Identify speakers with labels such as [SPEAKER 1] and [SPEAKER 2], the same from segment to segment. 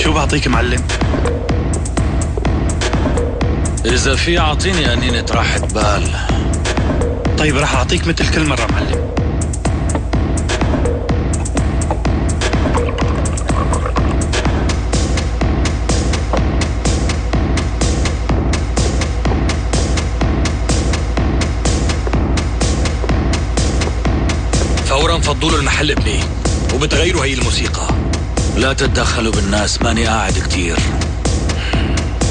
[SPEAKER 1] شو بعطيك معلم؟
[SPEAKER 2] إذا في أعطيني أنينة راحة بال.
[SPEAKER 1] طيب راح أعطيك مثل كل مرة معلم.
[SPEAKER 2] فورا فضوا له المحل ابني وبتغيروا هي الموسيقى. لا تتدخلوا بالناس، ماني قاعد كتير.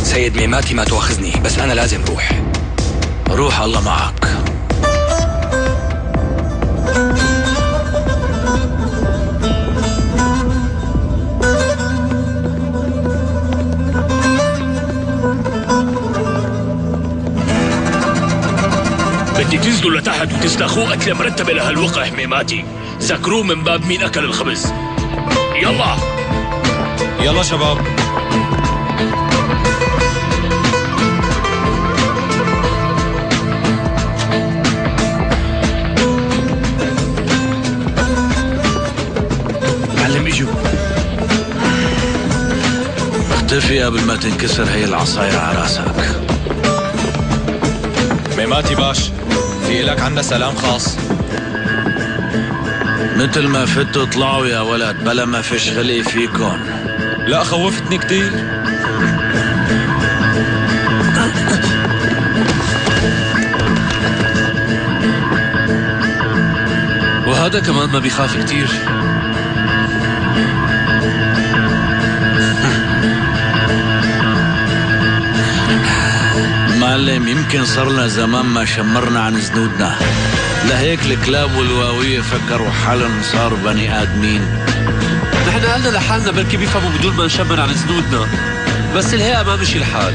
[SPEAKER 3] سيد ميماتي ما تواخذني، بس أنا لازم روح.
[SPEAKER 2] روح الله معك.
[SPEAKER 4] بدي تنزلوا لتحت وتسلخوه قتلة مرتبة لهالوقع ميماتي. ذكروه من باب مين أكل الخبز. يلا
[SPEAKER 5] يلا شباب.
[SPEAKER 1] معلم اجوا.
[SPEAKER 2] اختفي قبل ما تنكسر هي العصاية على راسك.
[SPEAKER 5] ميماتي باش، في إلك عنا سلام خاص.
[SPEAKER 2] مثل ما فتوا طلعوا يا ولد، بلا ما فيش خلق فيكن.
[SPEAKER 5] لا خوفتني كتير.
[SPEAKER 4] وهذا كمان ما بيخاف كتير.
[SPEAKER 2] معلم يمكن صرنا زمان ما شمرنا عن زنودنا، لهيك الكلاب والواوية فكروا حالهم صار بني آدمين.
[SPEAKER 4] نحن قلنا لحالنا بلكي بيفهموا بدون ما نشمر عن زنودنا، بس الهيئة ما مشي الحال.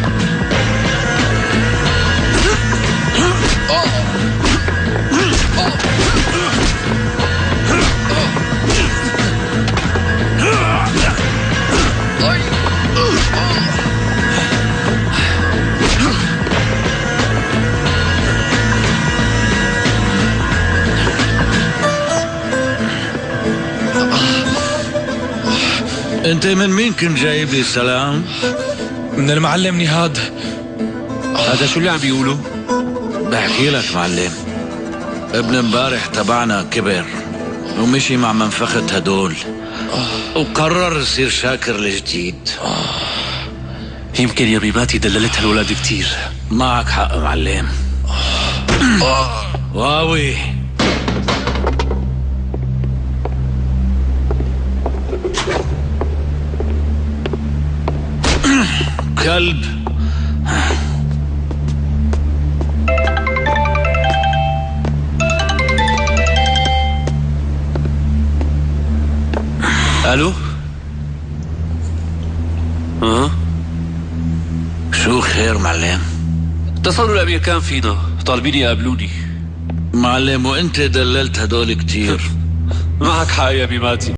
[SPEAKER 2] انت من مين كنت جايب لي سلام؟
[SPEAKER 5] من المعلم نهاد.
[SPEAKER 4] هذا شو اللي عم بيقولوا؟
[SPEAKER 2] بحكي لك معلم، ابن امبارح تبعنا كبر ومشي مع منفخة هدول وقرر يصير شاكر الجديد.
[SPEAKER 4] يمكن يا ميماتي دللت هالولاد كتير.
[SPEAKER 2] معك حق معلم. واوي كلب.
[SPEAKER 4] الو.
[SPEAKER 2] شو خير معلم؟
[SPEAKER 4] اتصلوا الامريكان فينا طالبين يقابلوني.
[SPEAKER 2] معلم وانت دللت هدول كتير.
[SPEAKER 4] معك حق يا ميماتي.